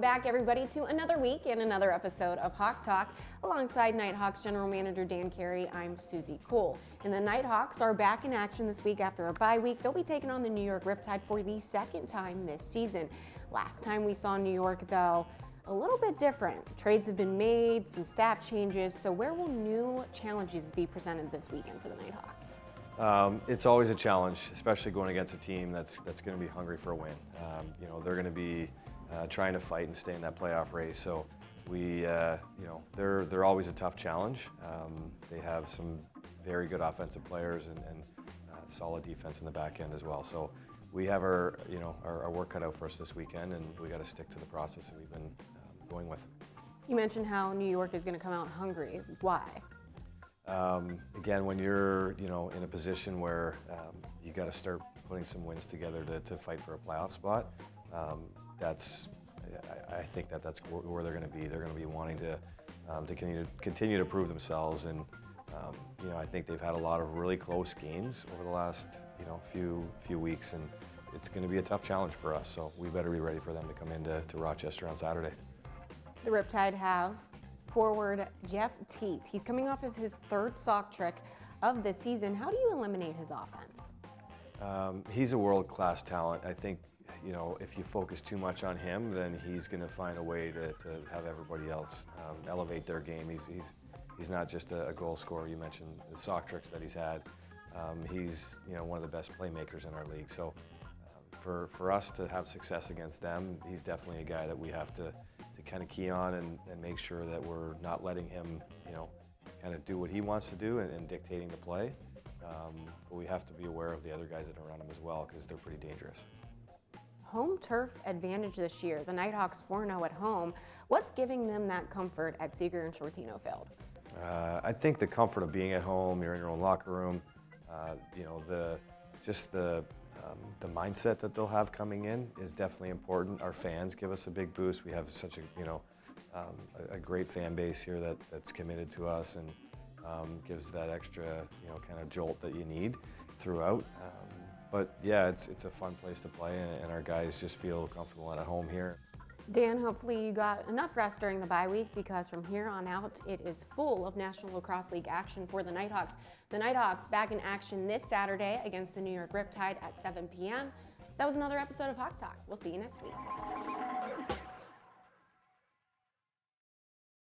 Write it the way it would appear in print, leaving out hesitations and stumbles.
back, everybody, to another week and another episode of Hawk Talk. Alongside Knighthawks General Manager Dan Carey, I'm Susie Cole. And the Knighthawks are back in action this week after a bye week. They'll be taking on the New York Riptide for the second time this season. Last time we saw New York, though, a little bit different. Trades have been made, some staff changes. So where will new challenges be presented this weekend for the Knighthawks? It's always a challenge, especially going against a team that's going to be hungry for a win. They're going to be trying to fight and stay in that playoff race. So they're always a tough challenge. They have some very good offensive players and solid defense in the back end as well. So we have our work cut out for us this weekend, and we got to stick to the process that we've been going with. You mentioned how New York is going to come out hungry. Why? Again, when you're in a position where you got to start putting some wins together to fight for a playoff spot, I think that's where they're going to be. They're going to be wanting to continue to prove themselves, and I think they've had a lot of really close games over the last few weeks, and it's going to be a tough challenge for us. So we better be ready for them to come into Rochester on Saturday. The Riptide have forward Jeff Teat. He's coming off of his third sock trick of the season. How do you eliminate his offense? He's a world-class talent. I think, if you focus too much on him, then he's going to find a way to have everybody else elevate their game. He's not just a goal scorer. You mentioned the sock tricks that he's had. He's one of the best playmakers in our league. So for us to have success against them, he's definitely a guy that we have to kind of key on and make sure that we're not letting him, kind of do what he wants to do and dictating the play. But we have to be aware of the other guys that are around him as well, because they're pretty dangerous. Home turf advantage this year. The Knighthawks 4-0 at home. What's giving them that comfort at Seeger and Shortino Field? I think the comfort of being at home, you're in your own locker room, the mindset that they'll have coming in is definitely important. Our fans give us a big boost. We have such a great fan base here that's committed to us and gives that extra kind of jolt that you need throughout. But yeah, it's a fun place to play, and our guys just feel comfortable at home here. Dan, hopefully you got enough rest during the bye week, because from here on out, it is full of National Lacrosse League action for the Knighthawks. The Knighthawks back in action this Saturday against the New York Riptide at 7 p.m. That was another episode of Hawk Talk. We'll see you next week.